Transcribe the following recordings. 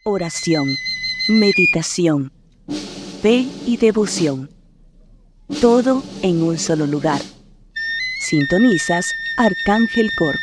Oración, meditación, fe y devoción. Todo en un solo lugar. Sintonizas Arcángel Cor.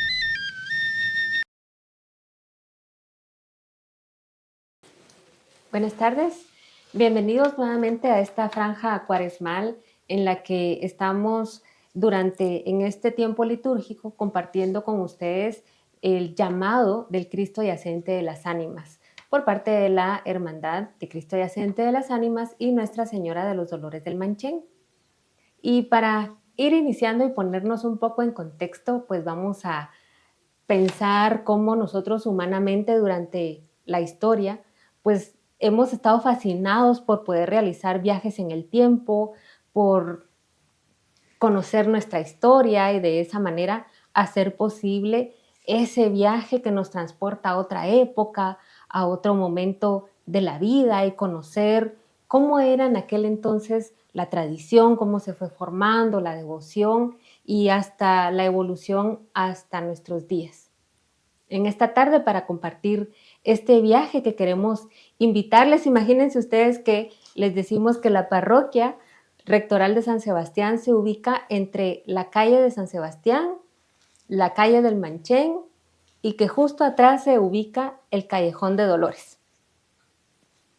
Buenas tardes, bienvenidos nuevamente a esta franja cuaresmal en la que estamos en este tiempo litúrgico compartiendo con ustedes el llamado del Cristo Yacente de las Ánimas por parte de la Hermandad de Cristo Yacente de las Ánimas y Nuestra Señora de los Dolores del Manchén. Y para ir iniciando y ponernos un poco en contexto, pues vamos a pensar cómo nosotros humanamente durante la historia, pues hemos estado fascinados por poder realizar viajes en el tiempo, por conocer nuestra historia y de esa manera hacer posible ese viaje que nos transporta a otra época, a otro momento de la vida y conocer cómo era en aquel entonces la tradición, cómo se fue formando, la devoción y hasta la evolución hasta nuestros días. En esta tarde para compartir este viaje que queremos invitarles. Imagínense ustedes que les decimos que la parroquia rectoral de San Sebastián se ubica entre la calle de San Sebastián, la calle del Manchén y que justo atrás se ubica el Callejón de Dolores.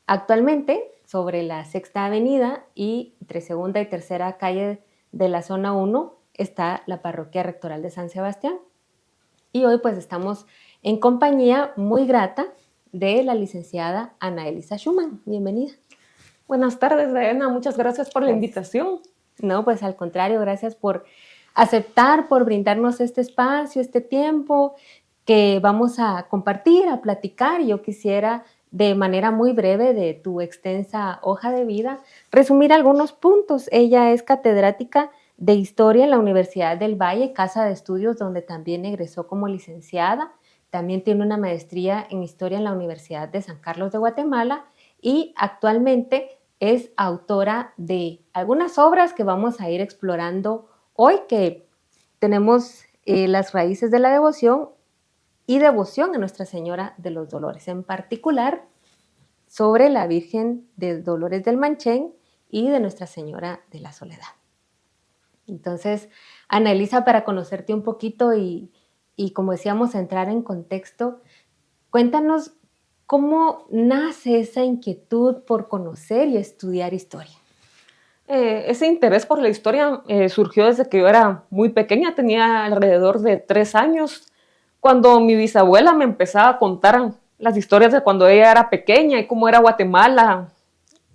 Actualmente, sobre la Sexta Avenida y entre Segunda y Tercera calle de la Zona 1 está la parroquia rectoral de San Sebastián. Y hoy pues estamos en compañía muy grata de la licenciada Ana Elisa Schumann. Bienvenida. Buenas tardes, Diana. Muchas gracias por la invitación. No, pues al contrario, gracias por aceptar, por brindarnos este espacio, este tiempo que vamos a compartir, a platicar. Yo quisiera, de manera muy breve de tu extensa hoja de vida, resumir algunos puntos. Ella es catedrática de Historia en la Universidad del Valle, casa de estudios donde también egresó como licenciada. También tiene una maestría en Historia en la Universidad de San Carlos de Guatemala y actualmente es autora de algunas obras que vamos a ir explorando hoy, que tenemos las raíces de la devoción y devoción a Nuestra Señora de los Dolores, en particular sobre la Virgen de Dolores del Manchén y de Nuestra Señora de la Soledad. Entonces, Ana Elisa, para conocerte un poquito y como decíamos, entrar en contexto, cuéntanos cómo nace esa inquietud por conocer y estudiar historia. Ese interés por la historia surgió desde que yo era muy pequeña, tenía alrededor de 3 años, cuando mi bisabuela me empezaba a contar las historias de cuando ella era pequeña y cómo era Guatemala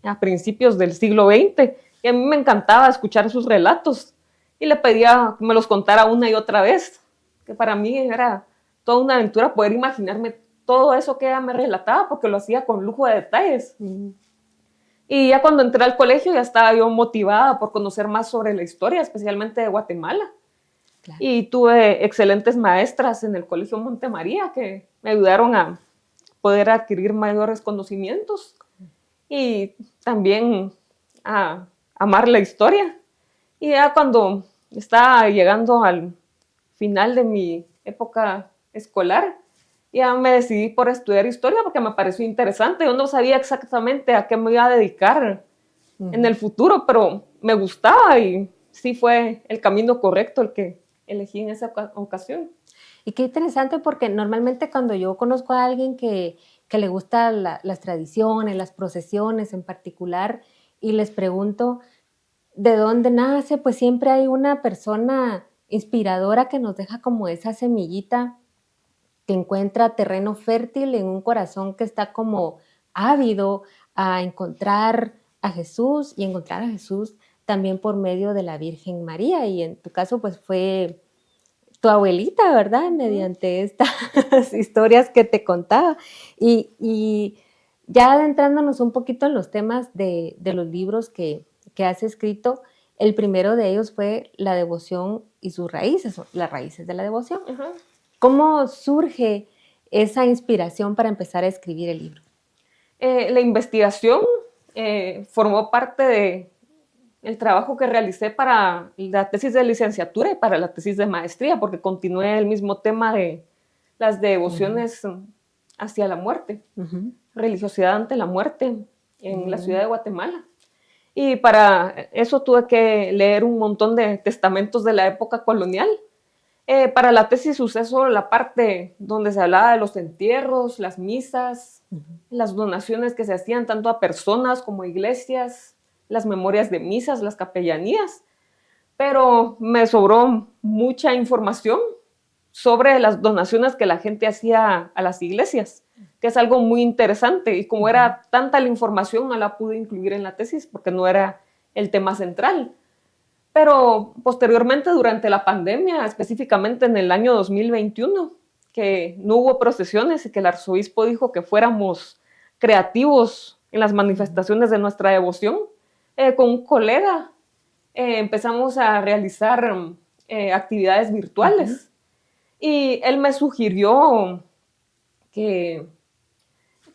a principios del siglo XX. Y a mí me encantaba escuchar sus relatos y le pedía que me los contara una y otra vez, que para mí era toda una aventura poder imaginarme todo eso que ella me relataba, porque lo hacía con lujo de detalles. Y ya cuando entré al colegio ya estaba yo motivada por conocer más sobre la historia, especialmente de Guatemala. Claro. Y tuve excelentes maestras en el Colegio Montemaría que me ayudaron a poder adquirir mayores conocimientos y también a amar la historia. Y ya cuando estaba llegando al final de mi época escolar, ya me decidí por estudiar historia porque me pareció interesante. Yo no sabía exactamente a qué me iba a dedicar en el futuro, pero me gustaba y sí fue el camino correcto el que elegí en esa ocasión. Y qué interesante, porque normalmente cuando yo conozco a alguien que le gustan las tradiciones, las procesiones en particular, y les pregunto de dónde nace, pues siempre hay una persona inspiradora que nos deja como esa semillita que encuentra terreno fértil en un corazón que está como ávido a encontrar a Jesús y encontrar a Jesús también por medio de la Virgen María. Y en tu caso, pues fue tu abuelita, ¿verdad? Mediante estas historias que te contaba. Y ya adentrándonos un poquito en los temas de los libros que has escrito, el primero de ellos fue La devoción y sus raíces, las raíces de la devoción. Uh-huh. ¿Cómo surge esa inspiración para empezar a escribir el libro? La investigación formó parte del trabajo que realicé para la tesis de licenciatura y para la tesis de maestría, porque continué el mismo tema de las devociones hacia la muerte, religiosidad ante la muerte en la ciudad de Guatemala. Y para eso tuve que leer un montón de testamentos de la época colonial. Para la tesis usé solo la parte donde se hablaba de los entierros, las misas, las donaciones que se hacían tanto a personas como a iglesias, las memorias de misas, las capellanías. Pero me sobró mucha información sobre las donaciones que la gente hacía a las iglesias, que es algo muy interesante. Y como era tanta la información, no la pude incluir en la tesis porque no era el tema central. Pero posteriormente, durante la pandemia, específicamente en el año 2021, que no hubo procesiones y que el arzobispo dijo que fuéramos creativos en las manifestaciones de nuestra devoción, con un colega empezamos a realizar actividades virtuales. Y él me sugirió que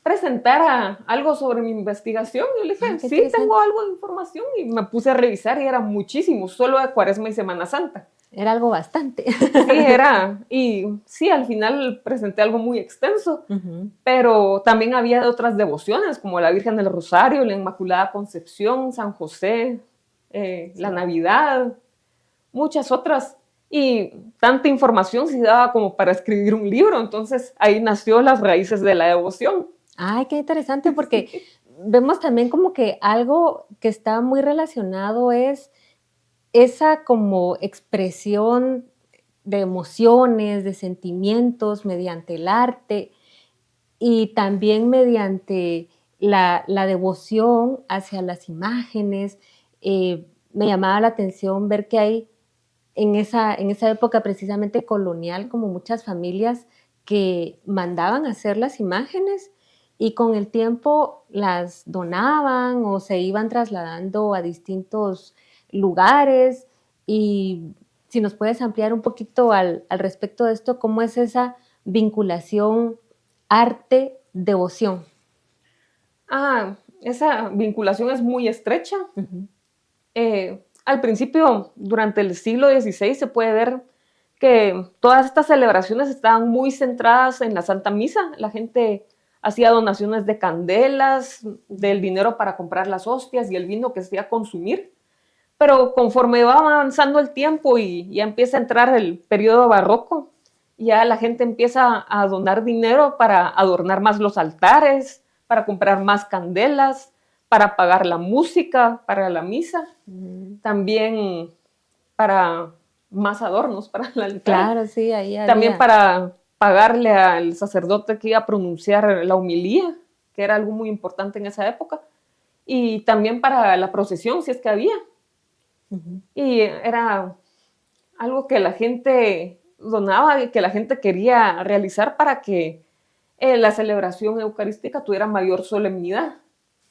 presentara algo sobre mi investigación. Yo le dije, sí, tengo algo de información. Y me puse a revisar y era muchísimo, solo de Cuaresma y Semana Santa. Era algo bastante. Sí, era. Y sí, al final presenté algo muy extenso, pero también había otras devociones, como la Virgen del Rosario, la Inmaculada Concepción, San José, la Navidad, muchas otras. Y tanta información se daba como para escribir un libro. Entonces ahí nació Las Raíces de la Devoción. Ay, qué interesante, porque vemos también como que algo que está muy relacionado es esa como expresión de emociones, de sentimientos mediante el arte y también mediante la devoción hacia las imágenes. Me llamaba la atención ver que hay en esa época precisamente colonial como muchas familias que mandaban a hacer las imágenes y con el tiempo las donaban o se iban trasladando a distintos lugares. Y si nos puedes ampliar un poquito al respecto de esto, ¿cómo es esa vinculación arte-devoción? Esa vinculación es muy estrecha. Al principio, durante el siglo XVI, se puede ver que todas estas celebraciones estaban muy centradas en la Santa Misa. La gente hacía donaciones de candelas, del dinero para comprar las hostias y el vino que se iba a consumir. Pero conforme va avanzando el tiempo y ya empieza a entrar el periodo barroco, ya la gente empieza a donar dinero para adornar más los altares, para comprar más candelas, para pagar la música, para la misa, también para más adornos para el altar. Claro, sí, ahí había. También para pagarle al sacerdote que iba a pronunciar la homilía, que era algo muy importante en esa época, y también para la procesión, si es que había. Y era algo que la gente donaba y que la gente quería realizar para que la celebración eucarística tuviera mayor solemnidad.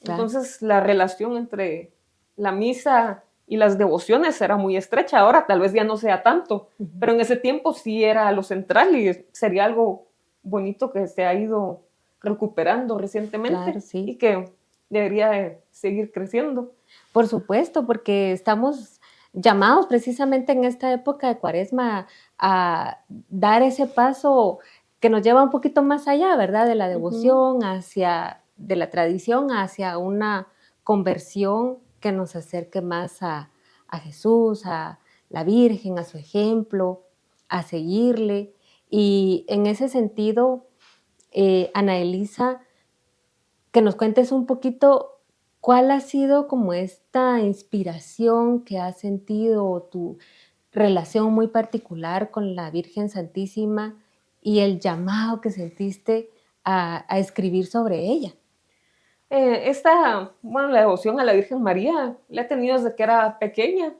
Claro. Entonces la relación entre la misa y las devociones era muy estrecha. Ahora tal vez ya no sea tanto, pero en ese tiempo sí era lo central y sería algo bonito que se ha ido recuperando recientemente. Claro, sí. Y que debería de seguir creciendo. Por supuesto, porque estamos llamados precisamente en esta época de Cuaresma a dar ese paso que nos lleva un poquito más allá, ¿verdad? De la devoción, de la tradición, hacia una conversión que nos acerque más a Jesús, a la Virgen, a su ejemplo, a seguirle. Y en ese sentido, Ana Elisa, que nos cuentes un poquito cuál ha sido como esta inspiración que has sentido o tu relación muy particular con la Virgen Santísima y el llamado que sentiste a escribir sobre ella. La devoción a la Virgen María la he tenido desde que era pequeña.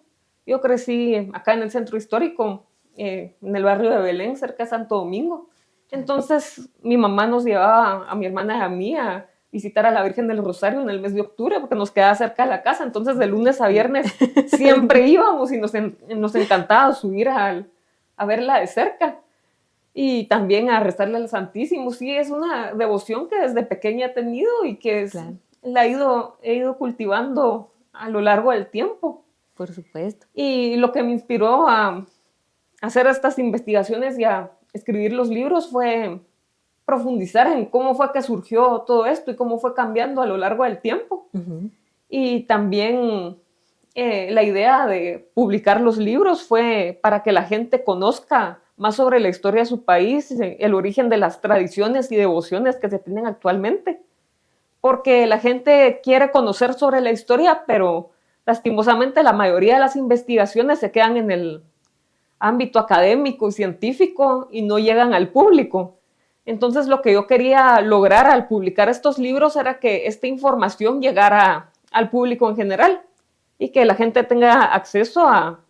Yo crecí acá en el centro histórico, en el barrio de Belén, cerca de Santo Domingo. Entonces mi mamá nos llevaba a mi hermana y a mí a visitar a la Virgen del Rosario en el mes de octubre porque nos quedaba cerca de la casa. Entonces de lunes a viernes siempre íbamos y nos encantaba subir a verla de cerca. Y también a rezarle al Santísimo. Sí, es una devoción que desde pequeña he tenido y que claro, he ido cultivando a lo largo del tiempo. Por supuesto. Y lo que me inspiró a hacer estas investigaciones y a escribir los libros fue profundizar en cómo fue que surgió todo esto y cómo fue cambiando a lo largo del tiempo. Y también la idea de publicar los libros fue para que la gente conozca más sobre la historia de su país, el origen de las tradiciones y devociones que se tienen actualmente. Porque la gente quiere conocer sobre la historia, pero lastimosamente la mayoría de las investigaciones se quedan en el ámbito académico y científico y no llegan al público. Entonces, lo que yo quería lograr al publicar estos libros era que esta información llegara al público en general y que la gente tenga acceso a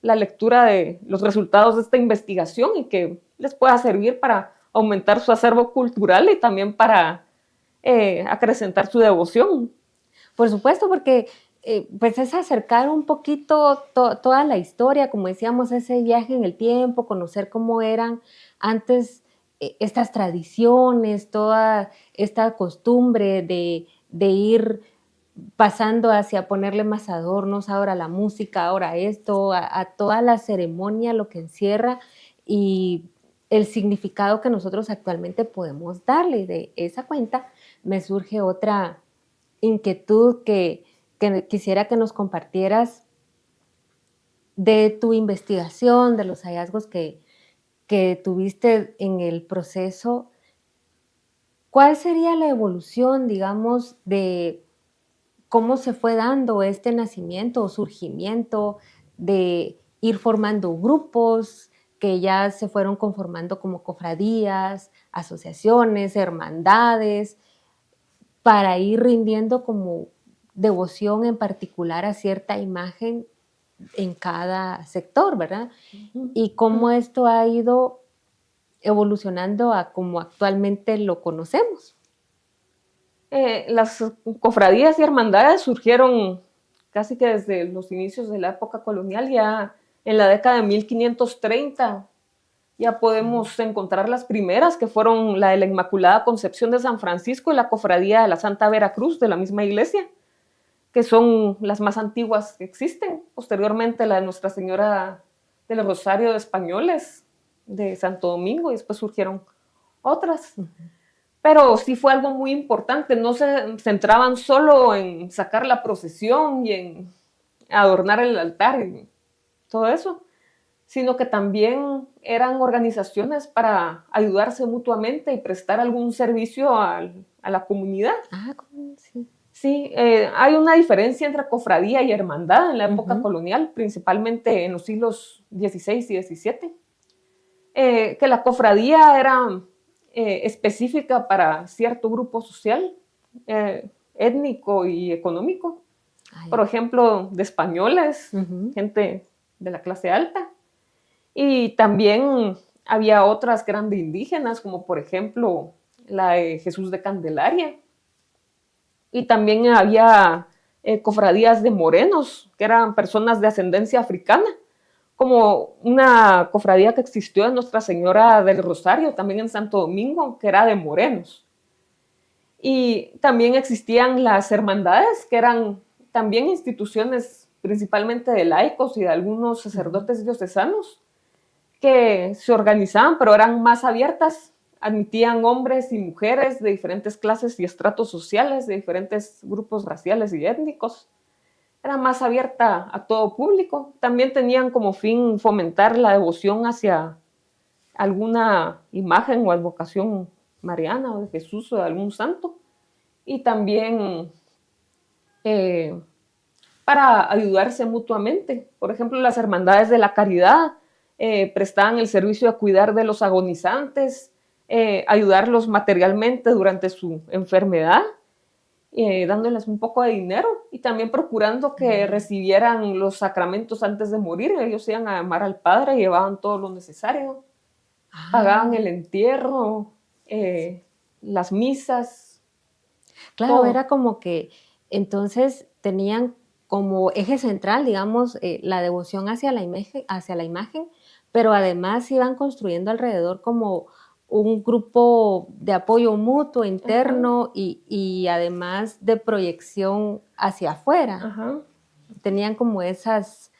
la lectura de los resultados de esta investigación y que les pueda servir para aumentar su acervo cultural y también para acrecentar su devoción. Por supuesto, porque pues es acercar un poquito toda la historia, como decíamos, ese viaje en el tiempo, conocer cómo eran antes estas tradiciones, toda esta costumbre de ir pasando hacia ponerle más adornos, ahora la música, ahora esto, a toda la ceremonia, lo que encierra y el significado que nosotros actualmente podemos darle. De esa cuenta me surge otra inquietud que quisiera que nos compartieras de tu investigación, de los hallazgos que tuviste en el proceso. ¿Cuál sería la evolución, digamos, de cómo se fue dando este nacimiento o surgimiento de ir formando grupos que ya se fueron conformando como cofradías, asociaciones, hermandades, para ir rindiendo como devoción en particular a cierta imagen en cada sector, ¿verdad? Y cómo esto ha ido evolucionando a como actualmente lo conocemos. Las cofradías y hermandades surgieron casi que desde los inicios de la época colonial, ya en la década de 1530 ya podemos encontrar las primeras, que fueron la de la Inmaculada Concepción de San Francisco y la Cofradía de la Santa Veracruz de la misma iglesia, que son las más antiguas que existen. Posteriormente la de Nuestra Señora del Rosario de Españoles de Santo Domingo, y después surgieron otras. Pero sí fue algo muy importante, no se centraban solo en sacar la procesión y en adornar el altar y todo eso, sino que también eran organizaciones para ayudarse mutuamente y prestar algún servicio a la comunidad. Sí. Sí, hay una diferencia entre cofradía y hermandad en la época colonial, principalmente en los siglos XVI y XVII, que la cofradía era específica para cierto grupo social, étnico y económico. Por ejemplo, de españoles, gente de la clase alta. Y también había otras grandes indígenas, como por ejemplo la de Jesús de Candelaria. Y también había cofradías de morenos, que eran personas de ascendencia africana, como una cofradía que existió en Nuestra Señora del Rosario, también en Santo Domingo, que era de morenos. Y también existían las hermandades, que eran también instituciones principalmente de laicos y de algunos sacerdotes diocesanos, que se organizaban, pero eran más abiertas, admitían hombres y mujeres de diferentes clases y estratos sociales, de diferentes grupos raciales y étnicos. Era más abierta a todo público. También tenían como fin fomentar la devoción hacia alguna imagen o advocación mariana o de Jesús o de algún santo. Y también para ayudarse mutuamente. Por ejemplo, las hermandades de la caridad prestaban el servicio de cuidar de los agonizantes, ayudarlos materialmente durante su enfermedad, dándoles un poco de dinero y también procurando que recibieran los sacramentos antes de morir. Ellos iban a llamar al Padre, llevaban todo lo necesario, pagaban el entierro, las misas. Claro, todo. era como que entonces tenían como eje central, digamos, la devoción hacia la imagen, pero además iban construyendo alrededor como un grupo de apoyo mutuo interno y además de proyección hacia afuera. Tenían como esas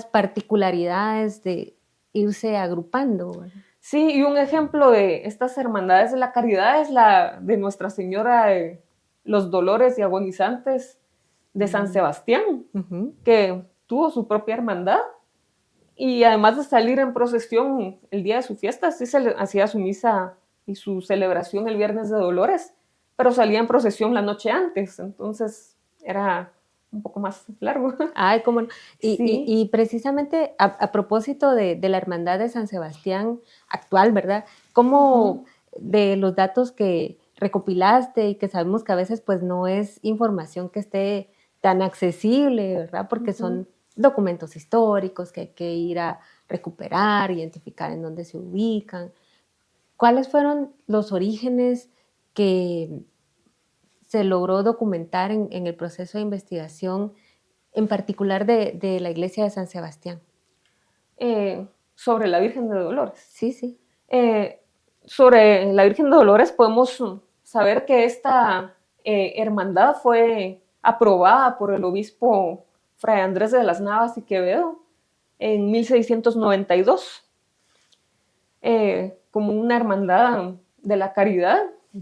particularidades de irse agrupando. Sí, y un ejemplo de estas hermandades de la caridad es la de Nuestra Señora de los Dolores y Agonizantes de San Sebastián, que tuvo su propia hermandad. Y además de salir en procesión el día de su fiesta, sí se le hacía su misa y su celebración el Viernes de Dolores, pero salía en procesión la noche antes, entonces era un poco más largo. Ay, cómo no. Sí. Y precisamente a propósito de la Hermandad de San Sebastián actual, ¿verdad? ¿Cómo de los datos que recopilaste y que sabemos que a veces pues no es información que esté tan accesible, ¿verdad? Porque son documentos históricos que hay que ir a recuperar, identificar en dónde se ubican. ¿Cuáles fueron los orígenes que se logró documentar en el proceso de investigación, en particular de la iglesia de San Sebastián? Sobre la Virgen de Dolores. Sí, sí. Sobre la Virgen de Dolores podemos saber que esta hermandad fue aprobada por el obispo Fray Andrés de las Navas y Quevedo en 1692 como una hermandad de la caridad,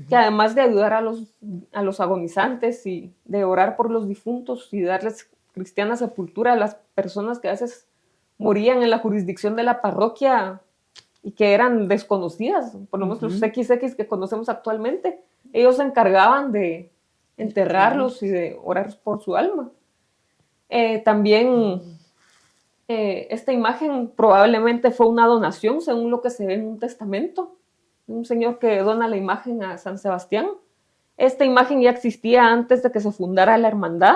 que además de ayudar a los agonizantes y de orar por los difuntos y darles cristiana sepultura a las personas que a veces morían en la jurisdicción de la parroquia y que eran desconocidas, por lo menos los XX que conocemos actualmente, ellos se encargaban de enterrarlos y de orar por su alma. También esta imagen probablemente fue una donación, según lo que se ve en un testamento, un señor que dona la imagen a San Sebastián. Esta imagen ya existía antes de que se fundara la hermandad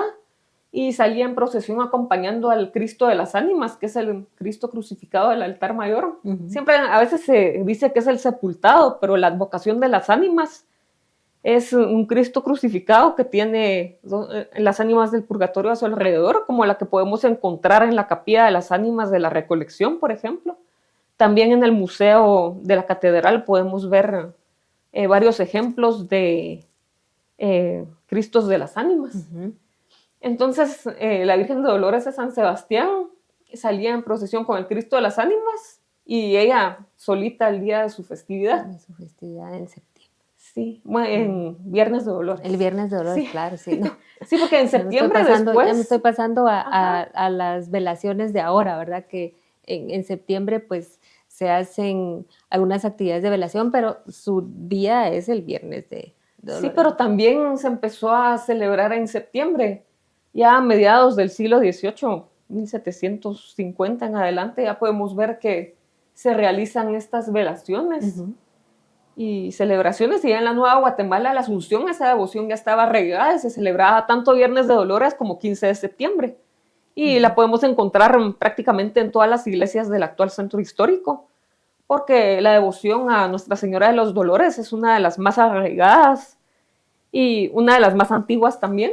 y salía en procesión acompañando al Cristo de las Ánimas, que es el Cristo crucificado del altar mayor. Siempre, a veces se dice que es el sepultado, pero la advocación de las ánimas es un Cristo crucificado que tiene las ánimas del purgatorio a su alrededor, como la que podemos encontrar en la capilla de las ánimas de la Recolección, por ejemplo. También en el Museo de la Catedral podemos ver varios ejemplos de Cristos de las Ánimas. Entonces, la Virgen de Dolores de San Sebastián salía en procesión con el Cristo de las Ánimas y ella solita el día de su festividad. De su festividad en septiembre. Sí, en Viernes de Dolores. El Viernes de Dolores, sí. Claro, sí. No. Sí, porque en septiembre después... Ya me estoy pasando a las velaciones de ahora, ¿verdad? Que en septiembre pues se hacen algunas actividades de velación, pero su día es el Viernes de Dolores. Sí, pero también se empezó a celebrar en septiembre, ya a mediados del siglo XVIII, 1750 en adelante, ya podemos ver que se realizan estas velaciones y celebraciones, y ya en la Nueva Guatemala, la Asunción, esa devoción ya estaba arraigada, se celebraba tanto Viernes de Dolores como 15 de septiembre, y la podemos encontrar prácticamente en todas las iglesias del actual centro histórico, porque la devoción a Nuestra Señora de los Dolores es una de las más arraigadas y una de las más antiguas también.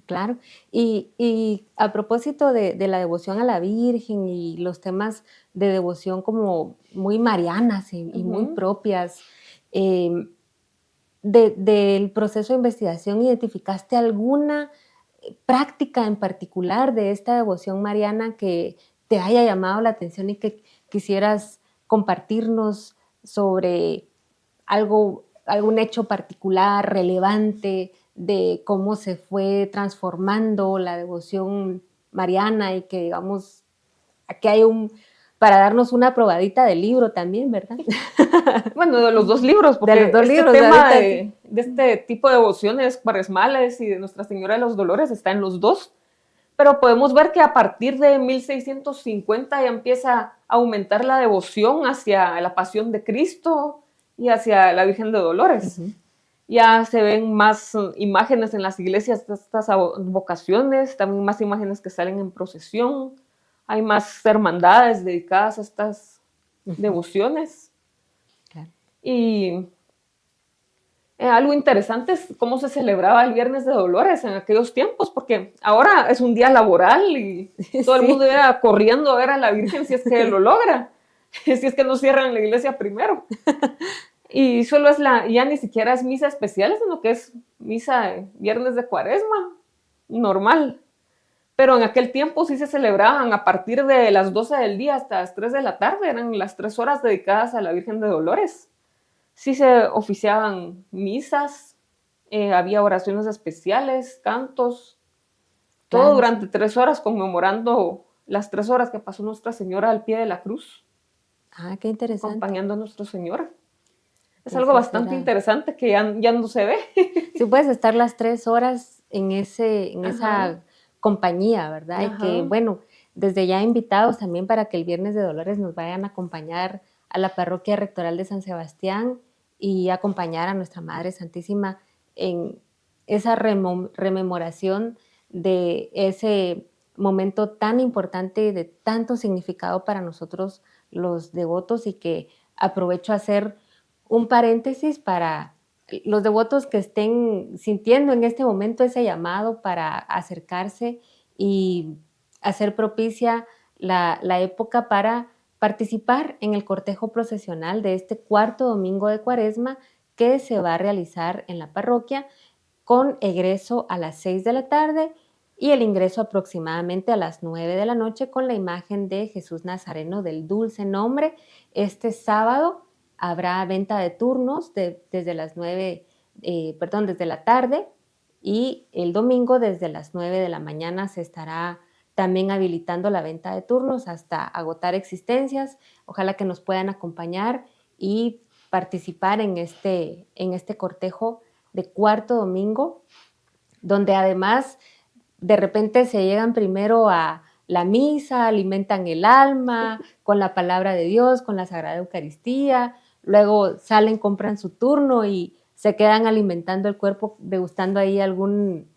Claro, y a propósito de la devoción a la Virgen y los temas de devoción como muy marianas y muy propias, del proceso de investigación, ¿identificaste alguna práctica en particular de esta devoción mariana que te haya llamado la atención y que quisieras compartirnos sobre algún hecho particular, relevante, de cómo se fue transformando la devoción mariana y que, digamos, aquí hay para darnos una probadita del libro también, ¿verdad? Bueno, de los dos libros, porque de los dos libros, tema de este tipo de devociones cuaresmales y de Nuestra Señora de los Dolores está en los dos, pero podemos ver que a partir de 1650 ya empieza a aumentar la devoción hacia la Pasión de Cristo y hacia la Virgen de Dolores. Ya se ven más imágenes en las iglesias de estas vocaciones, también más imágenes que salen en procesión, hay más hermandades dedicadas a estas devociones. Claro. Y algo interesante es cómo se celebraba el Viernes de Dolores en aquellos tiempos, porque ahora es un día laboral y todo el mundo iba corriendo a ver a la Virgen si es que lo logra, si es que no cierran la iglesia primero. Y solo es ya ni siquiera es misa especial, sino que es misa de Viernes de Cuaresma, normal. pero en aquel tiempo sí se celebraban a partir de las 12 del día hasta las 3 de la tarde, eran las 3 horas dedicadas a la Virgen de Dolores. Sí se oficiaban misas, había oraciones especiales, cantos, todo Claro, durante sí. 3 horas conmemorando las 3 horas que pasó Nuestra Señora al pie de la cruz, Ah, qué interesante. acompañando a Nuestro Señor. Es algo Ese bastante será. interesante que ya no se ve. Sí, puedes estar las 3 horas en Ajá, esa compañía, ¿verdad? Y que, ajá. bueno, desde ya invitados también para que el Viernes de Dolores nos vayan a acompañar a la Parroquia Rectoral de San Sebastián y acompañar a nuestra Madre Santísima en esa rememoración de ese momento tan importante y de tanto significado para nosotros los devotos, y que aprovecho a hacer un paréntesis para los devotos que estén sintiendo en este momento ese llamado para acercarse y hacer propicia la época para participar en el cortejo procesional de este cuarto domingo de Cuaresma, que se va a realizar en la parroquia, con egreso a las 6 de la tarde y el ingreso aproximadamente a las 9 de la noche, con la imagen de Jesús Nazareno del Dulce Nombre. Este sábado habrá venta de turnos desde las 9, desde la tarde, y el domingo desde las 9 de la mañana se estará también habilitando la venta de turnos hasta agotar existencias. Ojalá que nos puedan acompañar y participar en este cortejo de cuarto domingo, donde además de repente se llegan primero a la misa, alimentan el alma con la palabra de Dios, con la Sagrada Eucaristía, luego salen, compran su turno y se quedan alimentando el cuerpo, degustando ahí algún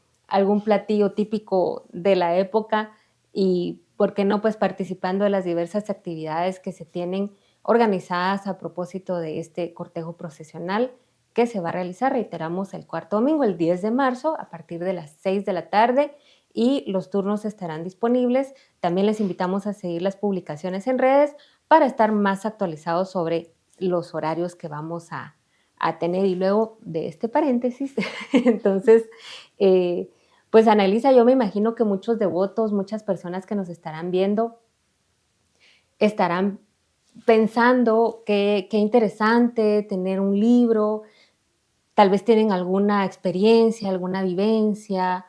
platillo típico de la época, y, ¿por qué no?, pues participando de las diversas actividades que se tienen organizadas a propósito de este cortejo procesional que se va a realizar, reiteramos, el cuarto domingo, el 10 de marzo, a partir de las 6 de la tarde, y los turnos estarán disponibles. También les invitamos a seguir las publicaciones en redes para estar más actualizados sobre los horarios que vamos a tener. Y luego de este paréntesis, entonces, pues Annalisa, yo me imagino que muchos devotos, muchas personas que nos estarán viendo, estarán pensando qué interesante tener un libro. Tal vez tienen alguna experiencia, alguna vivencia,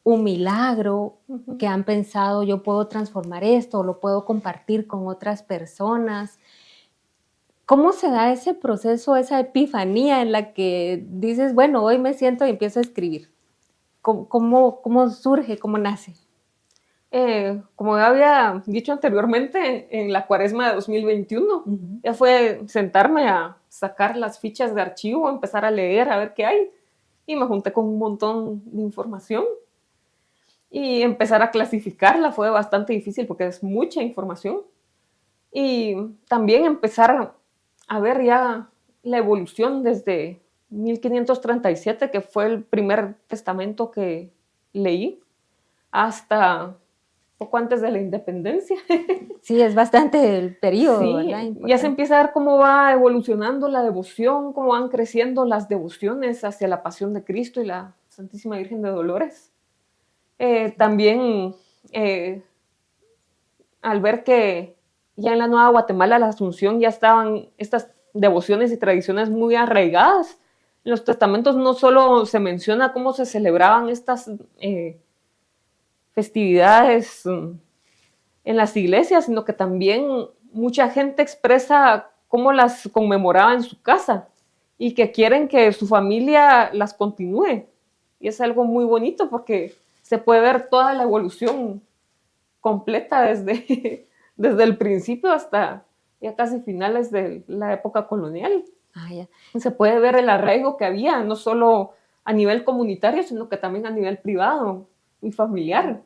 un milagro que han pensado: yo puedo transformar esto, o lo puedo compartir con otras personas. ¿Cómo se da ese proceso, esa epifanía en la que dices: bueno, hoy me siento y empiezo a escribir? ¿Cómo surge, cómo nace? Como ya había dicho anteriormente, en la Cuaresma de 2021, Ujú. ya fue sentarme a sacar las fichas de archivo, empezar a leer, a ver qué hay. Y me junté con un montón de información y empezar a clasificarla fue bastante difícil porque es mucha información. Y también empezar a ver ya la evolución desde 1537, que fue el primer testamento que leí, hasta poco antes de la independencia. Sí, es bastante el periodo, ¿verdad? Sí, ya se Importante. empieza a ver cómo va evolucionando la devoción, cómo van creciendo las devociones hacia la Pasión de Cristo y la Santísima Virgen de Dolores. También al ver que ya en la Nueva Guatemala, la Asunción, ya estaban estas devociones y tradiciones muy arraigadas. En los testamentos no solo se menciona cómo se celebraban estas festividades en las iglesias, sino que también mucha gente expresa cómo las conmemoraba en su casa y que quieren que su familia las continúe. Y es algo muy bonito porque se puede ver toda la evolución completa desde, desde el principio hasta ya casi finales de la época colonial. Ah, ya. Se puede ver el arraigo que había, no solo a nivel comunitario, sino que también a nivel privado y familiar.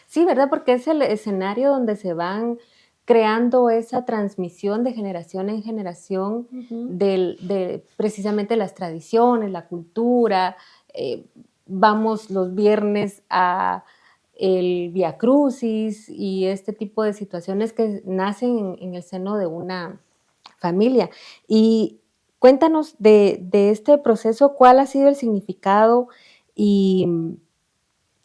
Sí, ¿verdad? Porque es el escenario donde se van creando esa transmisión de generación en generación Ujú. de precisamente las tradiciones, la cultura. eh, Vamos los viernes a el Vía Crucis y este tipo de situaciones que nacen en el seno de una familia. Y cuéntanos de este proceso, ¿cuál ha sido el significado y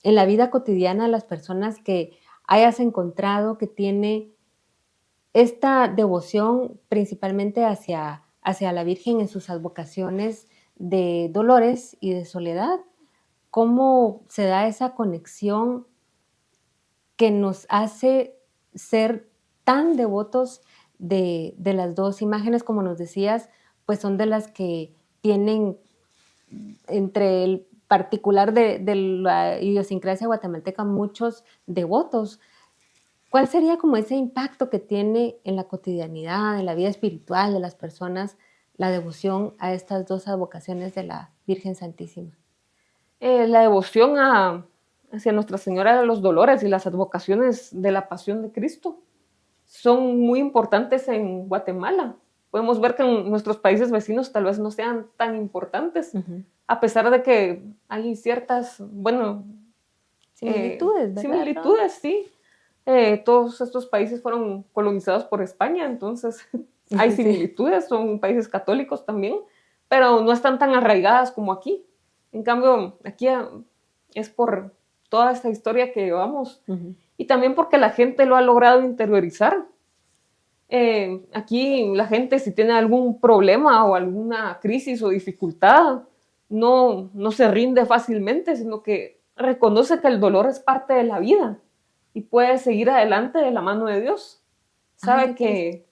en la vida cotidiana de las personas que hayas encontrado que tiene esta devoción principalmente hacia la Virgen en sus advocaciones de dolores y de soledad? ¿Cómo se da esa conexión que nos hace ser tan devotos de las dos imágenes? Como nos decías, pues son de las que tienen, entre el particular de la idiosincrasia guatemalteca, muchos devotos. ¿Cuál sería como ese impacto que tiene en la cotidianidad, en la vida espiritual de las personas, la devoción a estas dos advocaciones de la Virgen Santísima? La devoción hacia Nuestra Señora de los Dolores y las advocaciones de la Pasión de Cristo son muy importantes en Guatemala. Podemos ver que en nuestros países vecinos tal vez no sean tan importantes, a pesar de que hay ciertas, similitudes, ¿verdad? Similitudes, sí. Todos estos países fueron colonizados por España, entonces hay similitudes, son países católicos también, pero no están tan arraigadas como aquí. En cambio, aquí es por toda esta historia que llevamos y también porque la gente lo ha logrado interiorizar. Aquí la gente, si tiene algún problema o alguna crisis o dificultad, no se rinde fácilmente, sino que reconoce que el dolor es parte de la vida y puede seguir adelante de la mano de Dios. Sabe que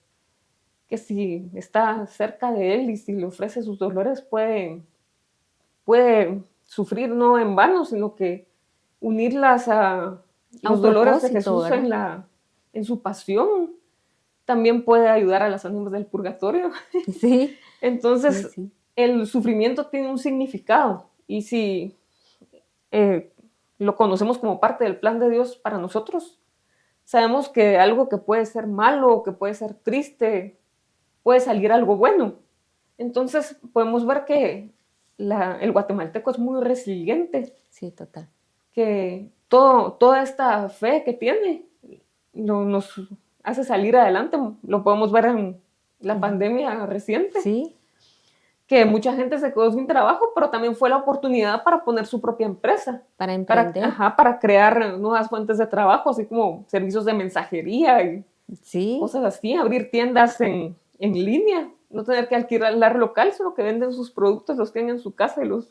si está cerca de Él y si le ofrece sus dolores, puede sufrir no en vano, sino que unirlas a los dolores de Jesús en su pasión. También puede ayudar a las ánimas del purgatorio. Sí. Entonces, sí. El sufrimiento tiene un significado y si lo conocemos como parte del plan de Dios para nosotros, sabemos que algo que puede ser malo, que puede ser triste, puede salir algo bueno. Entonces, podemos ver que el guatemalteco es muy resiliente. Sí, total. Que toda esta fe que tiene nos hace salir adelante. Lo podemos ver en la pandemia reciente. Sí. Que mucha gente se quedó sin trabajo, pero también fue la oportunidad para poner su propia empresa. Para emprender. Para crear nuevas fuentes de trabajo, así como servicios de mensajería y cosas así. Abrir tiendas en línea. No tener que alquilar local, sino que venden sus productos, los tienen en su casa y los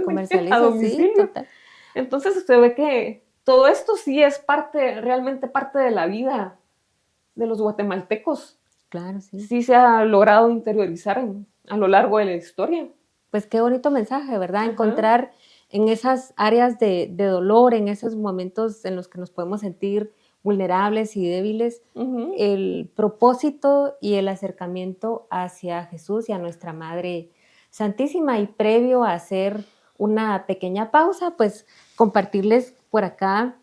comercializan a domicilio. Sí, total. Entonces se ve que todo esto sí es realmente parte de la vida de los guatemaltecos. Claro, sí. Sí se ha logrado interiorizar a lo largo de la historia. Pues qué bonito mensaje, ¿verdad? Encontrar en esas áreas de dolor, en esos momentos en los que nos podemos sentir vulnerables y débiles, el propósito y el acercamiento hacia Jesús y a nuestra Madre Santísima. Y previo a hacer una pequeña pausa, pues compartirles por acá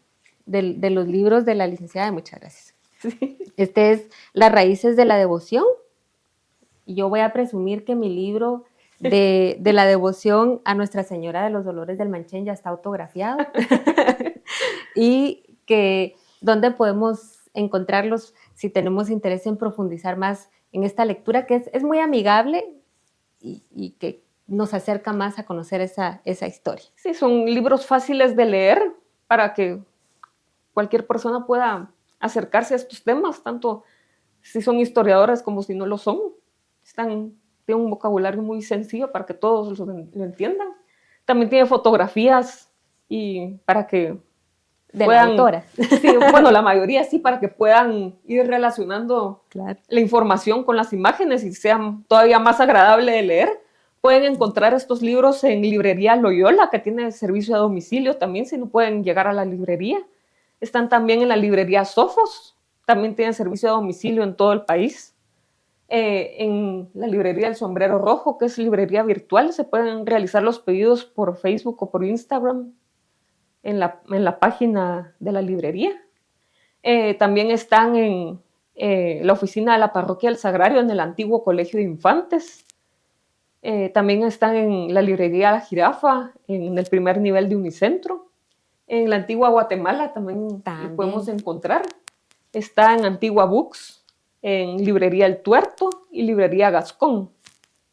de los libros de la licenciada. Muchas gracias. Sí. Este es Las raíces de la devoción. Yo voy a presumir que mi libro de la devoción a Nuestra Señora de los Dolores del Manchén ya está autografiado. Y que dónde podemos encontrarlos si tenemos interés en profundizar más en esta lectura, que es muy amigable y que nos acerca más a conocer esa historia. Sí, son libros fáciles de leer para que cualquier persona pueda acercarse a estos temas, tanto si son historiadores como si no lo son. Tienen un vocabulario muy sencillo para que todos lo entiendan. También tiene fotografías y para que la autora. Sí, bueno, la mayoría sí, para que puedan ir relacionando la información con las imágenes y sean todavía más agradable de leer. Pueden encontrar estos libros en Librería Loyola, que tiene servicio a domicilio también, si no pueden llegar a la librería. Están también en la librería Sofos, también tienen servicio a domicilio en todo el país. En la librería El Sombrero Rojo, que es librería virtual, se pueden realizar los pedidos por Facebook o por Instagram en la página de la librería. También están en la oficina de la Parroquia del Sagrario, en el antiguo Colegio de Infantes. También están en la librería La Jirafa, en el primer nivel de Unicentro. En la antigua Guatemala también lo podemos encontrar. Está en Antigua Books, en librería El Tuerto y librería Gascón.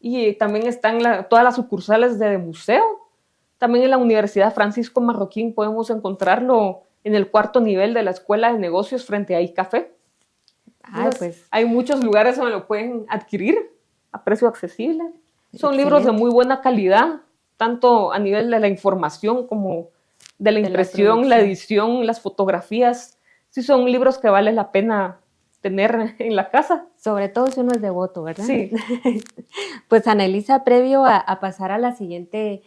Y también están todas las sucursales de museo, También en la Universidad Francisco Marroquín podemos encontrarlo en el 4º nivel de la Escuela de Negocios frente a iCafé. Pues hay muchos lugares donde lo pueden adquirir a precio accesible. Son libros de muy buena calidad, tanto a nivel de la información como de la impresión, la edición, las fotografías. Sí, son libros que vale la pena tener en la casa. Sobre todo si uno es devoto, ¿verdad? Sí. Pues Ana-Elisa, previo a pasar a la siguiente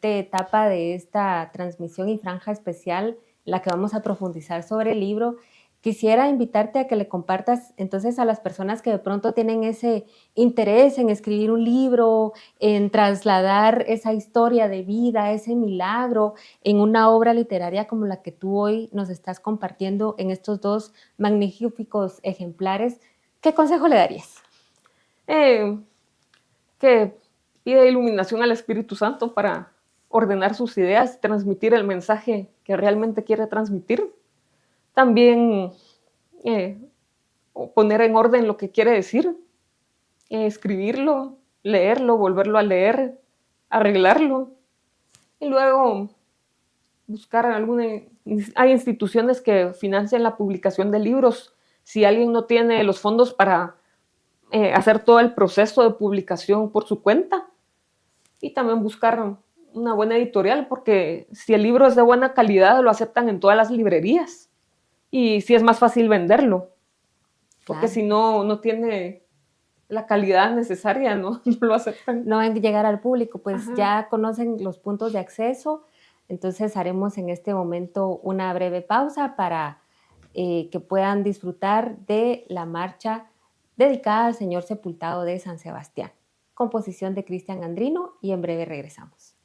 etapa de esta transmisión y franja especial, la que vamos a profundizar sobre el libro, quisiera invitarte a que le compartas entonces a las personas que de pronto tienen ese interés en escribir un libro, en trasladar esa historia de vida, ese milagro, en una obra literaria como la que tú hoy nos estás compartiendo en estos 2 magníficos ejemplares. ¿Qué consejo le darías? Que pide iluminación al Espíritu Santo para ordenar sus ideas, transmitir el mensaje que realmente quiere transmitir. También poner en orden lo que quiere decir, escribirlo, leerlo, volverlo a leer, arreglarlo. Y luego buscar hay instituciones que financian la publicación de libros. Si alguien no tiene los fondos para hacer todo el proceso de publicación por su cuenta, y también buscar una buena editorial, porque si el libro es de buena calidad, lo aceptan en todas las librerías y sí es más fácil venderlo, porque si no tiene la calidad necesaria, no lo aceptan. No van a llegar al público, pues ya conocen los puntos de acceso. Entonces haremos en este momento una breve pausa para que puedan disfrutar de la marcha dedicada al Señor Sepultado de San Sebastián, composición de Cristian Andrino, y en breve regresamos.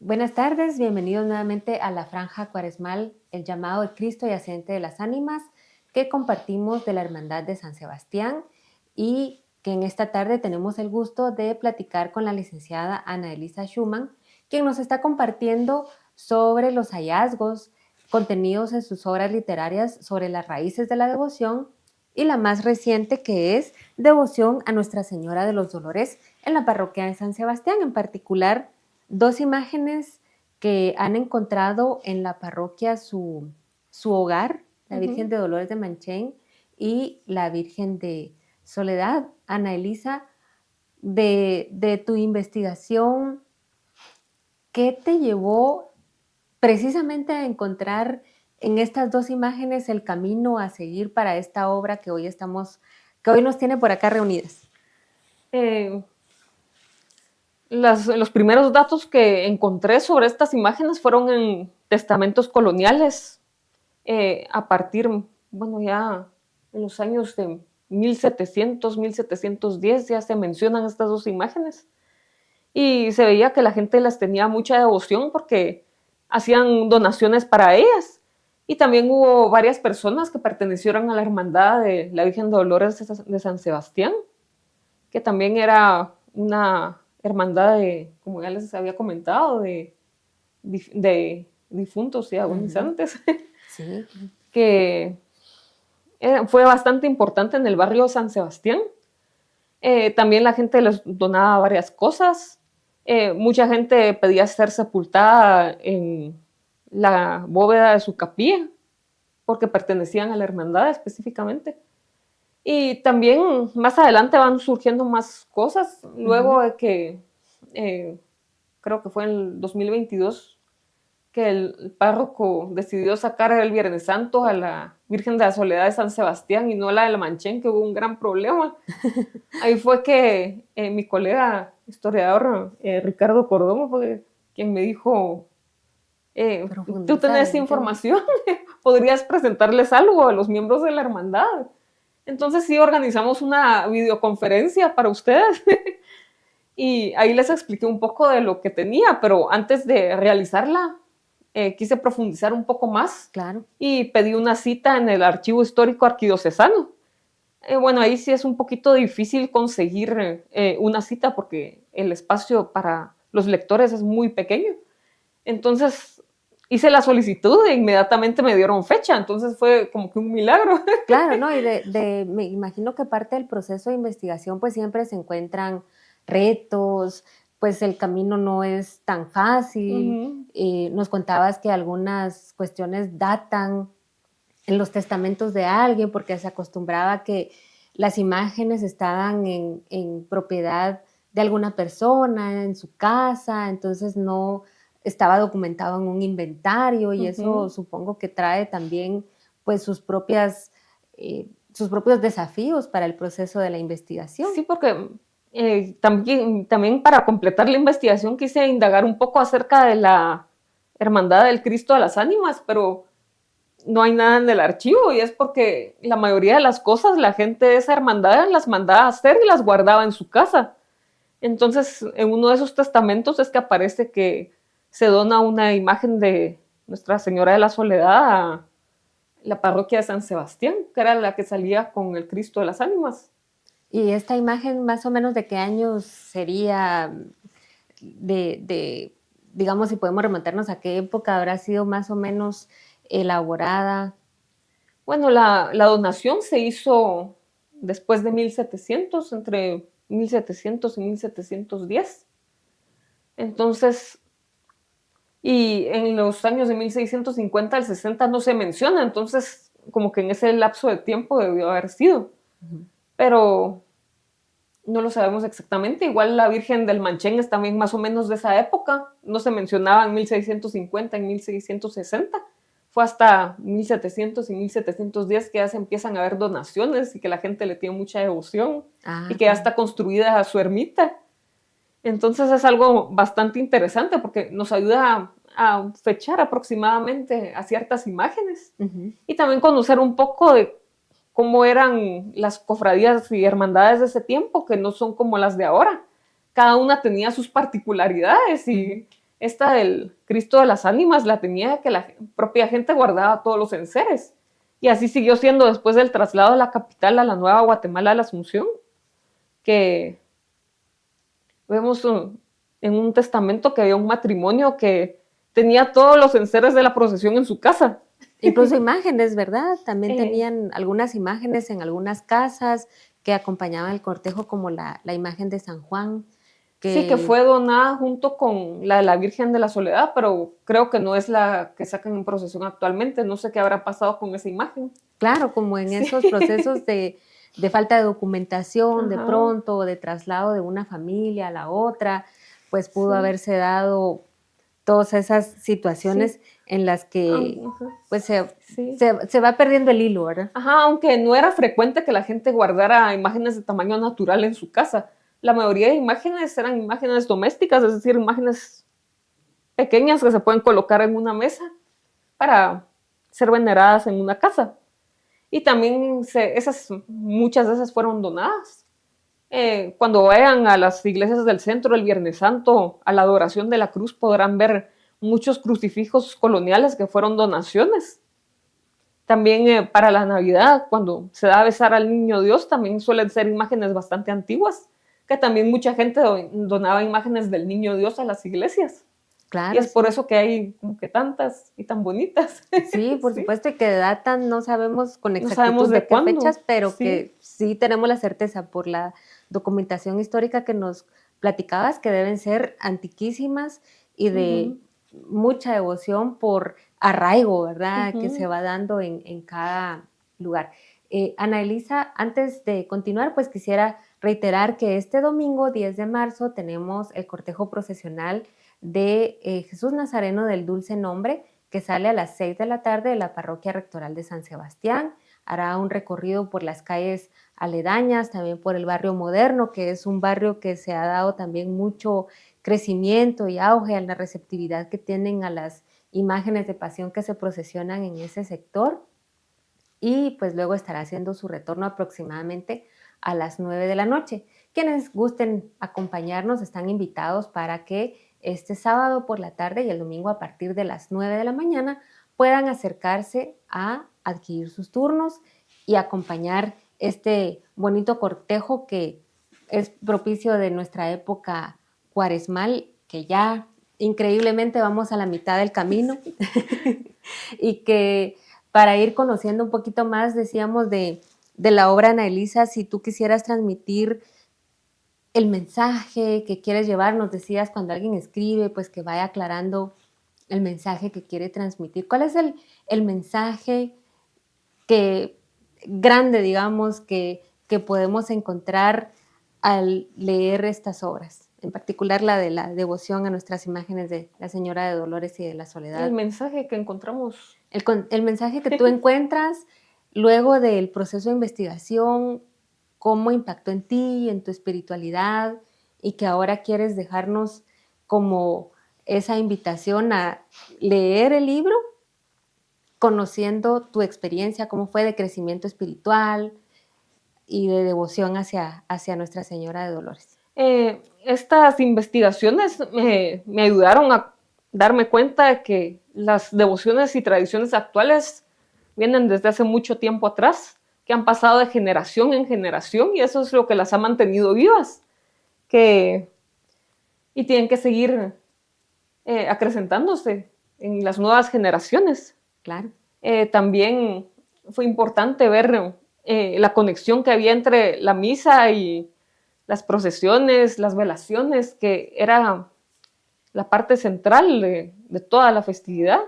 Buenas tardes, bienvenidos nuevamente a la franja cuaresmal, el llamado de Cristo Yacente de las Ánimas, que compartimos de la Hermandad de San Sebastián y que en esta tarde tenemos el gusto de platicar con la licenciada Ana Elisa Schumann, quien nos está compartiendo sobre los hallazgos contenidos en sus obras literarias sobre las raíces de la devoción y la más reciente, que es Devoción a Nuestra Señora de los Dolores en la parroquia de San Sebastián, en particular 2 imágenes que han encontrado en la parroquia su hogar, la Virgen de Dolores de Manchén y la Virgen de Soledad. Ana Elisa, de tu investigación, ¿qué te llevó precisamente a encontrar en estas 2 imágenes el camino a seguir para esta obra que hoy nos tiene por acá reunidas? Los primeros datos que encontré sobre estas imágenes fueron en testamentos coloniales, a partir, ya en los años de 1700, 1710 ya se mencionan estas 2 imágenes. Y se veía que la gente las tenía mucha devoción porque hacían donaciones para ellas. Y también hubo varias personas que pertenecieron a la hermandad de la Virgen de Dolores de San Sebastián, que también era una hermandad de, como ya les había comentado, de difuntos y agonizantes, Sí. que fue bastante importante en el barrio de San Sebastián. También la gente les donaba varias cosas. Mucha gente pedía ser sepultada en la bóveda de su capilla, porque pertenecían a la hermandad específicamente. Y también más adelante van surgiendo más cosas. Luego de que, creo que fue en el 2022, que el párroco decidió sacar el Viernes Santo a la Virgen de la Soledad de San Sebastián y no la de la Manchén, que hubo un gran problema. Ahí fue que mi colega historiador Ricardo Cordomo fue quien me dijo, tú tenés información, podrías presentarles algo a los miembros de la hermandad. Entonces sí organizamos una videoconferencia para ustedes y ahí les expliqué un poco de lo que tenía, pero antes de realizarla quise profundizar un poco más. Claro. Y pedí una cita en el Archivo Histórico Arquidiocesano. Ahí sí es un poquito difícil conseguir una cita porque el espacio para los lectores es muy pequeño. Entonces hice la solicitud e inmediatamente me dieron fecha, entonces fue como que un milagro. Claro, ¿no? Y me imagino que parte del proceso de investigación pues siempre se encuentran retos, pues el camino no es tan fácil. Nos contabas que algunas cuestiones datan en los testamentos de alguien porque se acostumbraba que las imágenes estaban en propiedad de alguna persona, en su casa, entonces no estaba documentado en un inventario y eso supongo que trae también pues sus propios desafíos para el proceso de la investigación. Sí, porque también para completar la investigación quise indagar un poco acerca de la Hermandad del Cristo de las Ánimas, pero no hay nada en el archivo y es porque la mayoría de las cosas la gente de esa hermandad las mandaba a hacer y las guardaba en su casa. Entonces, en uno de esos testamentos es que aparece que se dona una imagen de Nuestra Señora de la Soledad a la parroquia de San Sebastián, que era la que salía con el Cristo de las Ánimas. ¿Y esta imagen más o menos de qué años sería digamos, si podemos remontarnos a qué época habrá sido más o menos elaborada? Bueno, la donación se hizo después de 1700, entre 1700 y 1710. Entonces, y en los años de 1650 al 60 no se menciona, entonces como que en ese lapso de tiempo debió haber sido. Pero no lo sabemos exactamente. Igual la Virgen del Manchén es también más o menos de esa época. No se mencionaba en 1650, en 1660. Fue hasta 1700 y 1710 que ya se empiezan a ver donaciones y que la gente le tiene mucha devoción y que ya está construida su ermita. Entonces es algo bastante interesante porque nos ayuda a fechar aproximadamente a ciertas imágenes y también conocer un poco de cómo eran las cofradías y hermandades de ese tiempo, que no son como las de ahora. Cada una tenía sus particularidades y esta del Cristo de las Ánimas la tenía que la propia gente guardaba todos los enseres. Y así siguió siendo después del traslado de la capital a la Nueva Guatemala, a la Asunción, que vemos en un testamento que había un matrimonio que tenía todos los enseres de la procesión en su casa. Incluso imágenes, ¿verdad? También tenían algunas imágenes en algunas casas que acompañaban el cortejo, como la imagen de San Juan. Sí, que fue donada junto con la de la Virgen de la Soledad, pero creo que no es la que sacan en procesión actualmente. No sé qué habrá pasado con esa imagen. Claro, como en esos procesos de falta de documentación, de pronto, de traslado de una familia a la otra, pues pudo haberse dado todas esas situaciones en las que pues se va perdiendo el hilo, ¿verdad? Aunque no era frecuente que la gente guardara imágenes de tamaño natural en su casa. La mayoría de imágenes eran imágenes domésticas, es decir, imágenes pequeñas que se pueden colocar en una mesa para ser veneradas en una casa. Y también muchas de esas fueron donadas. Cuando vayan a las iglesias del centro el Viernes Santo, a la adoración de la cruz, podrán ver muchos crucifijos coloniales que fueron donaciones. También para la Navidad, cuando se da a besar al niño Dios, también suelen ser imágenes bastante antiguas, que también mucha gente donaba imágenes del niño Dios a las iglesias. Claro, y es por eso que hay como que tantas y tan bonitas. Sí, por supuesto, y que datan, no sabemos con exactitud de qué fechas, pero que sí tenemos la certeza por la documentación histórica que nos platicabas, que deben ser antiquísimas y de mucha devoción por arraigo, ¿verdad? Que se va dando en cada lugar. Ana Elisa, antes de continuar, pues quisiera reiterar que este domingo 10 de marzo tenemos el cortejo procesional de Jesús Nazareno del Dulce Nombre, que sale a las 6 de la tarde de la Parroquia Rectoral de San Sebastián. Hará un recorrido por las calles aledañas, también por el barrio Moderno, que es un barrio que se ha dado también mucho crecimiento y auge a la receptividad que tienen a las imágenes de pasión que se procesionan en ese sector. Y pues luego estará haciendo su retorno aproximadamente a las 9 de la noche. Quienes gusten acompañarnos están invitados para que este sábado por la tarde y el domingo a partir de las 9 de la mañana puedan acercarse a adquirir sus turnos y acompañar este bonito cortejo que es propicio de nuestra época cuaresmal, que ya increíblemente vamos a la mitad del camino y que para ir conociendo un poquito más, decíamos, de la obra Ana Elisa, si tú quisieras transmitir el mensaje que quieres llevar, nos decías cuando alguien escribe, pues que vaya aclarando el mensaje que quiere transmitir. ¿Cuál es el mensaje grande, digamos, que podemos encontrar al leer estas obras? En particular la de la devoción a nuestras imágenes de la Señora de Dolores y de la Soledad. El mensaje que encontramos. El mensaje que tú encuentras luego del proceso de investigación, cómo impactó en ti, en tu espiritualidad, y que ahora quieres dejarnos como esa invitación a leer el libro, conociendo tu experiencia, cómo fue de crecimiento espiritual y de devoción hacia Nuestra Señora de Dolores. Estas investigaciones me ayudaron a darme cuenta de que las devociones y tradiciones actuales vienen desde hace mucho tiempo atrás, que han pasado de generación en generación, y eso es lo que las ha mantenido vivas, y tienen que seguir acrecentándose en las nuevas generaciones. Claro. También fue importante ver la conexión que había entre la misa y las procesiones, las velaciones, que era la parte central de toda la festividad,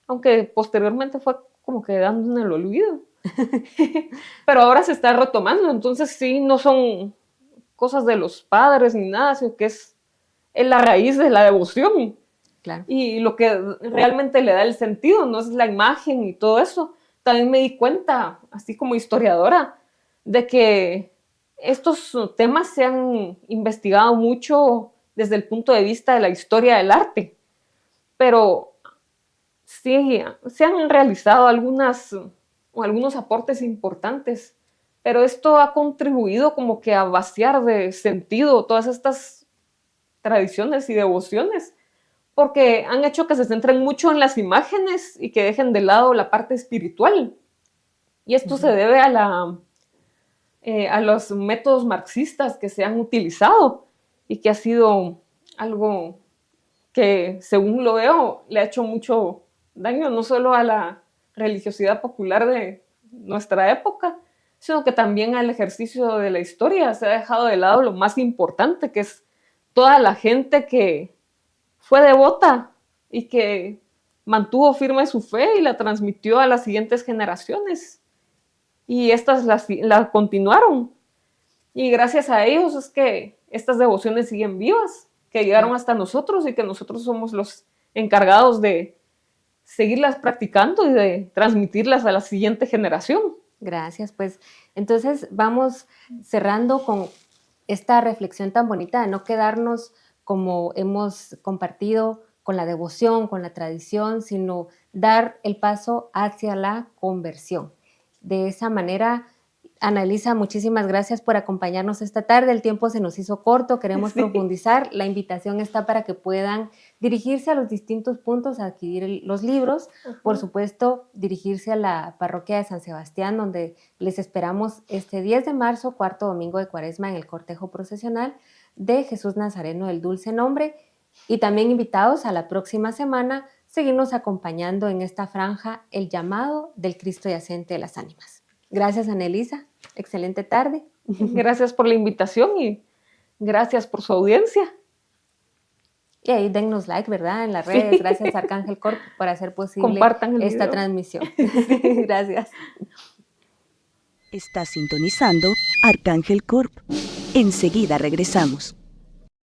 aunque posteriormente fue como quedando en el olvido. Pero ahora se está retomando, entonces sí, no son cosas de los padres ni nada, sino que es la raíz de la devoción. Claro. Y lo que realmente le da el sentido, no es la imagen y todo eso. También me di cuenta, así como historiadora, de que estos temas se han investigado mucho desde el punto de vista de la historia del arte, pero sí, se han realizado algunos aportes importantes, pero esto ha contribuido como que a vaciar de sentido todas estas tradiciones y devociones, porque han hecho que se centren mucho en las imágenes y que dejen de lado la parte espiritual. Y esto se debe a los métodos marxistas que se han utilizado y que ha sido algo que, según lo veo, le ha hecho mucho daño no solo a la religiosidad popular de nuestra época, sino que también al ejercicio de la historia. Se ha dejado de lado lo más importante, que es toda la gente que fue devota y que mantuvo firme su fe y la transmitió a las siguientes generaciones. Y estas la continuaron. Y gracias a ellos es que estas devociones siguen vivas, que llegaron hasta nosotros y que nosotros somos los encargados de seguirlas practicando y de transmitirlas a la siguiente generación. Gracias, pues entonces vamos cerrando con esta reflexión tan bonita de no quedarnos como hemos compartido con la devoción, con la tradición, sino dar el paso hacia la conversión. De esa manera, Ana Elisa, muchísimas gracias por acompañarnos esta tarde. El tiempo se nos hizo corto, queremos profundizar. La invitación está para que puedan dirigirse a los distintos puntos a adquirir los libros. Por supuesto, dirigirse a la parroquia de San Sebastián, donde les esperamos este 10 de marzo, cuarto domingo de Cuaresma, en el cortejo procesional de Jesús Nazareno del Dulce Nombre. Y también invitados a la próxima semana, seguirnos acompañando en esta franja, El llamado del Cristo yacente de las ánimas. Gracias, Ana Elisa. Excelente tarde. Gracias por la invitación y gracias por su audiencia. Y ahí dennos like, ¿verdad? En las redes. Sí. Gracias, Arcángel Corp, por hacer posible Compartan esta video. Transmisión. Gracias. Está sintonizando Arcángel Corp. Enseguida regresamos.